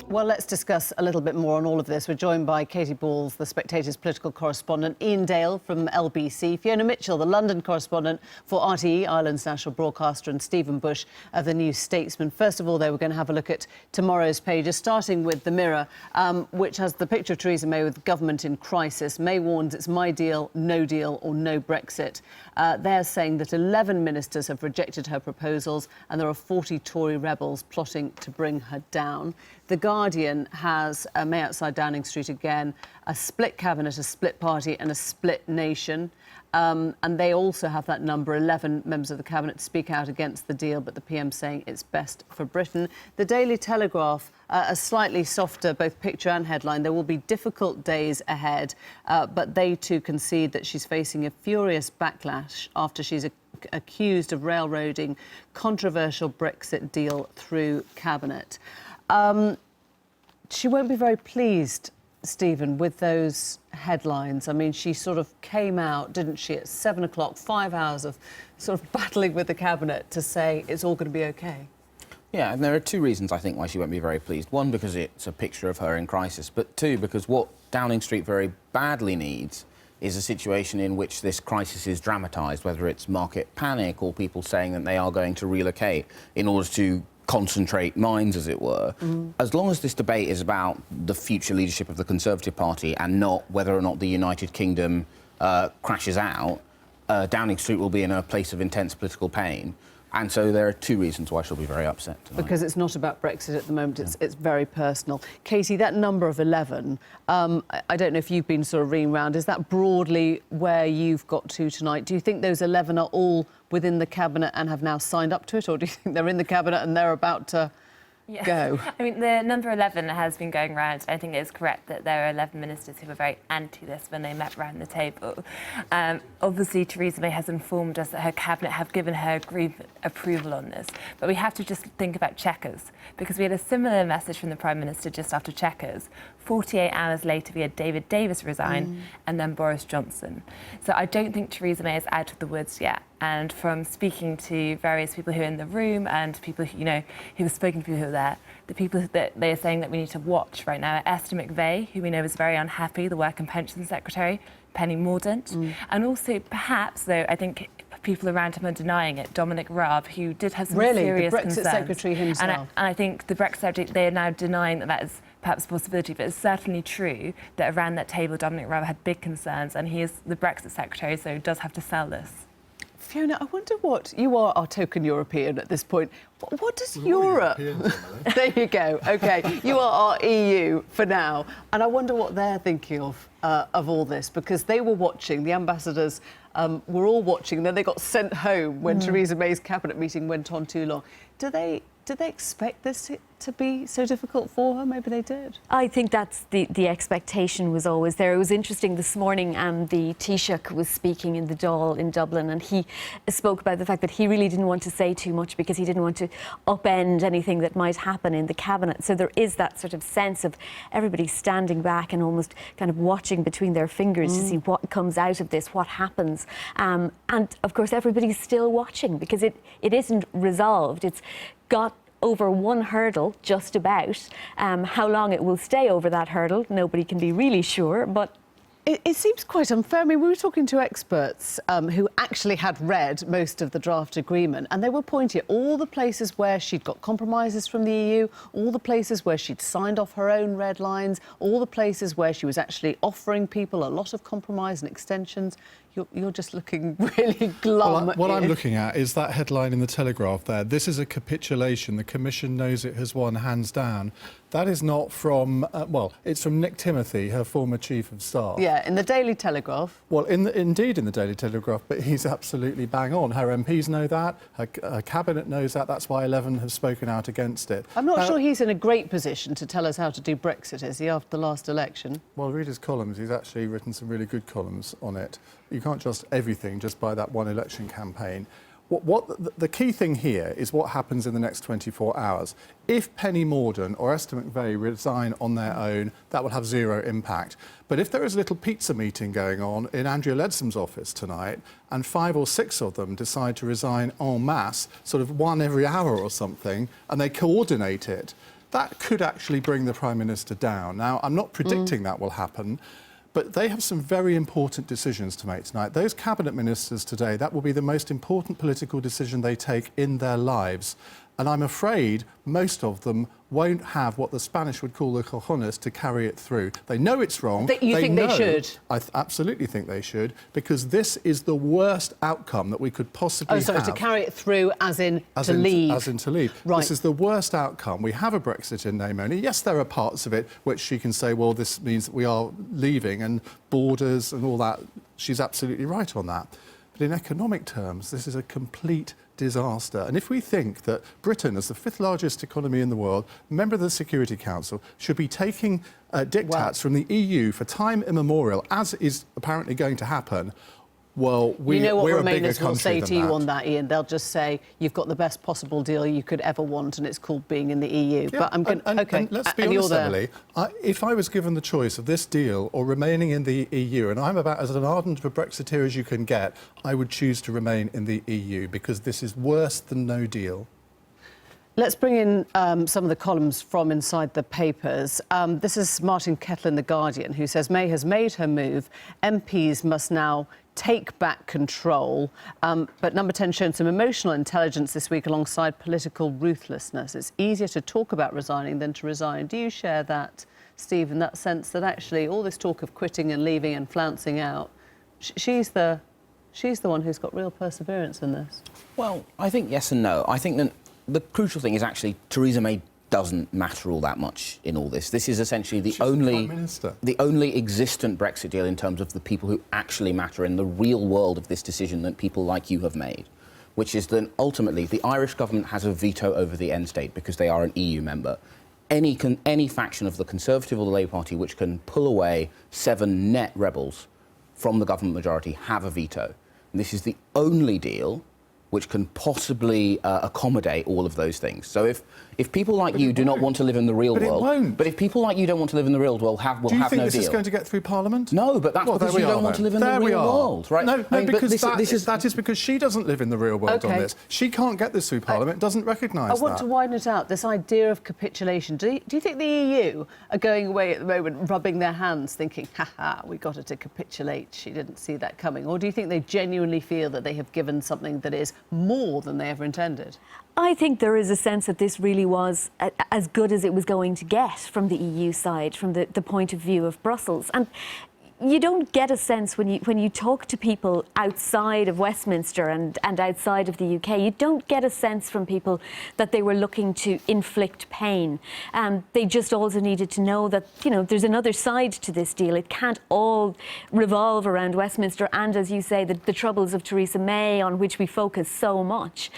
Well, let's discuss a little bit more on all of this. We're joined by Katy Balls, the Spectator's political correspondent, Iain Dale from LBC, Fiona Mitchell, the London correspondent for RTE, Ireland's national broadcaster, and Stephen Bush of the New Statesman. First of all, though, we're going to have a look at tomorrow's pages, starting with The Mirror, which has the picture of Theresa May with government in crisis. May warns it's my deal, no deal or no Brexit. They're saying that 11 ministers have rejected her proposals and there are 40 Tory rebels plotting to bring her down. The Guardian has May outside Downing Street again, a split cabinet, a split party and a split nation. And they also have that number, 11 members of the cabinet, to speak out against the deal, but the PM saying it's best for Britain. The Daily Telegraph, a slightly softer both picture and headline. There will be difficult days ahead, but they too concede that she's facing a furious backlash after she's accused of railroading controversial Brexit deal through cabinet. She won't be very pleased, Stephen, with those headlines. I mean, she sort of came out, didn't she, at 7 o'clock, 5 hours of sort of battling with the cabinet to say it's all going to be OK. Yeah, and there are two reasons, I think, why she won't be very pleased. One, because it's a picture of her in crisis, but two, because what Downing Street very badly needs is a situation in which this crisis is dramatised, whether it's market panic or people saying that they are going to relocate in order to concentrate minds, as it were. As long as this debate is about the future leadership of the Conservative Party and not whether or not the United Kingdom crashes out, Downing Street will be in a place of intense political pain. And so there are two reasons why she'll be very upset tonight. Because it's not about Brexit at the moment, it's very personal. Katy, that number of 11, I don't know if you've been sort of reading around, is that broadly where you've got to tonight? Do you think those 11 are all within the cabinet and have now signed up to it, or do you think they're in the cabinet and they're about to go? I mean, the number 11 has been going around. I think it's correct that there are 11 ministers who were very anti this when they met around the table. Obviously, Theresa May has informed us that her cabinet have given her approval on this. But we have to just think about Chequers, because we had a similar message from the Prime Minister just after Chequers. 48 hours later, we had David Davis resign and then Boris Johnson. So I don't think Theresa May is out of the woods yet. And from speaking to various people who are in the room and people who, who have spoken to people who are there, the people that they are saying that we need to watch right now are Esther McVeigh, who we know is very unhappy, the Work and Pensions Secretary, Penny Mordaunt, and also perhaps, though I think people around him are denying it, Dominic Raab, who did have some serious the Brexit concerns. Secretary himself. And I think the Brexit Secretary, they are now denying that is perhaps a possibility, but it's certainly true that around that table Dominic Raab had big concerns, and he is the Brexit Secretary, so he does have to sell this. Fiona, I wonder what... You are our token European at this point. What does Europe... There you go. OK, you are our EU for now. And I wonder what they're thinking of all this, because they were watching, the ambassadors were all watching, and then they got sent home when Theresa May's cabinet meeting went on too long. Did they expect this to be so difficult for her? Maybe they did. I think that's the expectation was always there. It was interesting this morning, the Taoiseach was speaking in the Dáil in Dublin, and he spoke about the fact that he really didn't want to say too much because he didn't want to upend anything that might happen in the cabinet. So there is that sort of sense of everybody standing back and almost kind of watching between their fingers to see what comes out of this, what happens. And of course, everybody's still watching because it isn't resolved. It's got over one hurdle, just about. How long it will stay over that hurdle, nobody can be really sure, but... It seems quite unfair. I mean, we were talking to experts who actually had read most of the draft agreement, and they were pointing at all the places where she'd got compromises from the EU, all the places where she'd signed off her own red lines, all the places where she was actually offering people a lot of compromise and extensions. You're just looking really glum. Well, what I'm looking at is that headline in the Telegraph there. This is a capitulation. The Commission knows it has won, hands down. That is not from, it's from Nick Timothy, her former Chief of Staff. Yeah, in the Daily Telegraph. Well, indeed in the Daily Telegraph, but he's absolutely bang on. Her MPs know that, her Cabinet knows that, that's why 11 have spoken out against it. I'm not sure he's in a great position to tell us how to do Brexit, is he, after the last election? Well, read his columns. He's actually written some really good columns on it. You can't trust everything just by that one election campaign. The key thing here is what happens in the next 24 hours. If Penny Mordaunt or Esther McVeigh resign on their own, that will have zero impact. But if there is a little pizza meeting going on in Andrea Leadsam's office tonight, and 5 or 6 of them decide to resign en masse, sort of one every hour or something, and they coordinate it, that could actually bring the Prime Minister down. Now, I'm not predicting that will happen, but they have some very important decisions to make tonight. Those cabinet ministers today, that will be the most important political decision they take in their lives. And I'm afraid most of them won't have what the Spanish would call the cojones to carry it through. They know it's wrong. You think they should? I absolutely think they should, because this is the worst outcome that we could possibly have. Oh, sorry, to carry it through as in to leave. As in to leave. Right. This is the worst outcome. We have a Brexit in name only. Yes, there are parts of it which she can say, well, this means that we are leaving, and borders and all that. She's absolutely right on that. But in economic terms, this is a complete disaster. And if we think that Britain, as the 5th largest economy in the world, member of the Security Council, should be taking diktats from the EU for time immemorial, as is apparently going to happen, well, we're a bigger country than that. You know what Remainers will say to you on that, Iain? They'll just say, you've got the best possible deal you could ever want, and it's called being in the EU. Yeah, but I'm going OK. And let's be honest, Emily, if I was given the choice of this deal or remaining in the EU, and I'm about as an ardent a Brexiteer as you can get, I would choose to remain in the EU, because this is worse than no deal. Let's bring in some of the columns from inside the papers. This is Martin Kettle in The Guardian, who says May has made her move. MPs must now take back control. But Number 10 shown some emotional intelligence this week alongside political ruthlessness. It's easier to talk about resigning than to resign. Do you share that, Steve, in that sense that actually all this talk of quitting and leaving and flouncing out, she's the one who's got real perseverance in this? Well, I think yes and no. I think that the crucial thing is actually Theresa May doesn't matter all that much in all this. This is essentially the only existent Brexit deal in terms of the people who actually matter in the real world of this decision that people like you have made, which is that ultimately the Irish government has a veto over the end state because they are an EU member. Any faction of the Conservative or the Labour Party which can pull away 7 net rebels from the government majority have a veto. And this is the only deal which can possibly accommodate all of those things. So if people like you do not want to live in the real world... But if people like you don't want to live in the real world, we'll have no deal. Do you think this is going to get through Parliament? No, but that's because you don't want to live in the real world, right? No, because that is because she doesn't live in the real world on this. She can't get this through Parliament, doesn't recognise that. I want to widen it out, this idea of capitulation. Do you think the EU are going away at the moment, rubbing their hands, thinking, ha-ha, we got her to capitulate, she didn't see that coming? Or do you think they genuinely feel that they have given something that is more than they ever intended? I think there is a sense that this really was as good as it was going to get from the EU side, from the point of view of Brussels. And you don't get a sense when you talk to people outside of Westminster and outside of the UK, you don't get a sense from people that they were looking to inflict pain. They just also needed to know that, you know, there's another side to this deal. It can't all revolve around Westminster and, as you say, the troubles of Theresa May, on which we focus so much.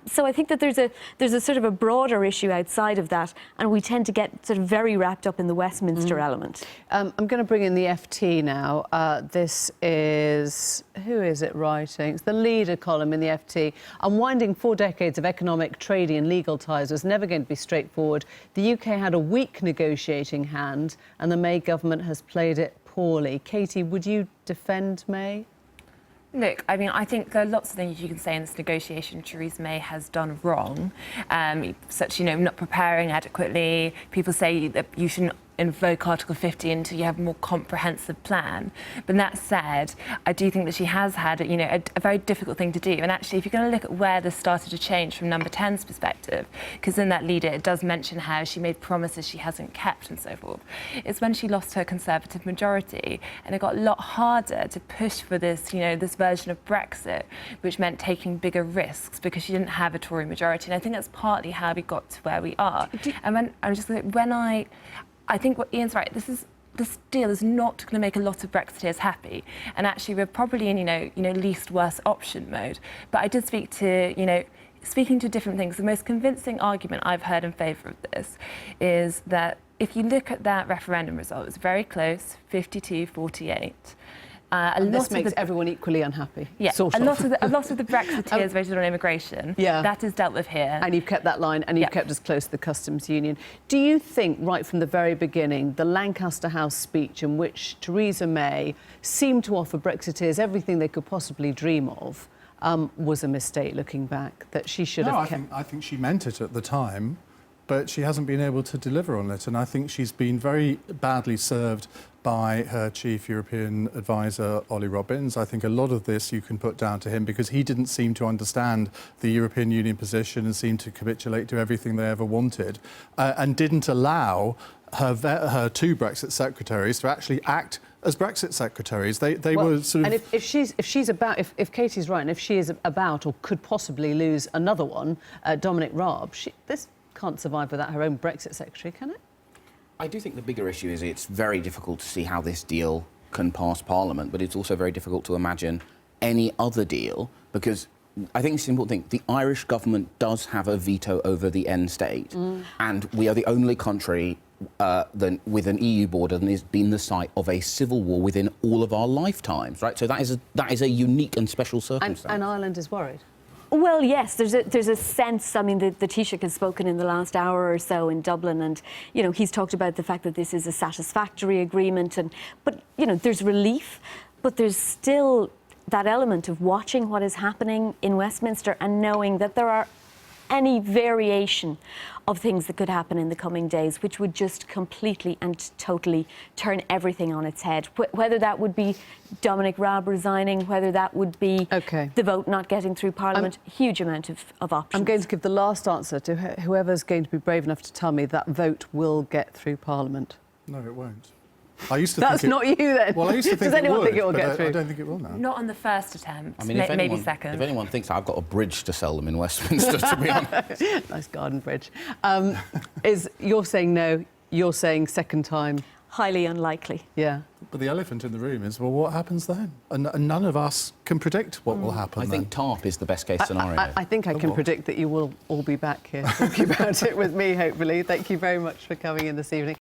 So I think that there's a sort of a broader issue outside of that, and we tend to get sort of very wrapped up in the Westminster element. I'm going to bring in the FT now. This is... who is it writing? It's the leader column in the FT. Unwinding 4 decades of economic, trading and legal ties was never going to be straightforward. The UK had a weak negotiating hand and the May government has played it poorly. Katy, would you defend May? Look, I mean, I think there are lots of things you can say in this negotiation Theresa May has done wrong, such, you know, not preparing adequately. People say that you shouldn't invoke Article 50 until you have a more comprehensive plan. But that said, I do think that she has had, you know, a very difficult thing to do. And actually, if you're going to look at where this started to change from Number 10's perspective, because in that leader it does mention how she made promises she hasn't kept and so forth, it's when she lost her Conservative majority and it got a lot harder to push for this, you know, this version of Brexit, which meant taking bigger risks because she didn't have a Tory majority. And I think that's partly how we got to where we are. And I think what Iain's right. This deal is not going to make a lot of Brexiteers happy, and actually we're probably in you know least worst option mode. But I did speak to speaking to different things. The most convincing argument I've heard in favour of this is that if you look at that referendum result, it's very close, 52-48. And this makes everyone equally unhappy. Yeah, a lot of the Brexiteers voted on immigration. Yeah. That is dealt with here. And you've kept that line, and you've kept us close to the customs union. Do you think, right from the very beginning, the Lancaster House speech in which Theresa May seemed to offer Brexiteers everything they could possibly dream of was a mistake, looking back, that she should have kept? I think she meant it at the time. but she hasn't been able to deliver on it. And I think she's been very badly served by her chief European advisor, Ollie Robbins. I think a lot of this you can put down to him because he didn't seem to understand the European Union position and seemed to capitulate to everything they ever wanted, and didn't allow her two Brexit secretaries to actually act as Brexit secretaries. They were sort of... And if Katie's right, and if she is about or could possibly lose another one, Dominic Raab, this can't survive without her own Brexit secretary, can it? I do think the bigger issue is it's very difficult to see how this deal can pass Parliament, but it's also very difficult to imagine any other deal because I think it's an important thing. The Irish government does have a veto over the end state, and we are the only country with an EU border that has been the site of a civil war within all of our lifetimes, right? So that is a unique and special circumstance. And Ireland is worried. Well, yes, there's a sense. I mean, the Taoiseach has spoken in the last hour or so in Dublin, and he's talked about the fact that this is a satisfactory agreement, but there's relief, but there's still that element of watching what is happening in Westminster and knowing that there are any variation of things that could happen in the coming days, which would just completely and totally turn everything on its head. Whether that would be Dominic Raab resigning, whether that would be the vote not getting through Parliament, huge amount of options. I'm going to give the last answer to whoever's going to be brave enough to tell me that vote will get through Parliament. No, it won't. I used to That's think not you then. Well, I used to think Does anyone it would, think it will get through? I don't think it will now. Not on the first attempt, I mean, maybe second. If anyone thinks I've got a bridge to sell them in Westminster, to be honest. Nice garden bridge. You're saying no, you're saying second time. Highly unlikely. Yeah. But the elephant in the room is, well, what happens then? And none of us can predict what will happen I think TARP is the best case scenario. I think I can predict that you will all be back here talking about it with me, hopefully. Thank you very much for coming in this evening.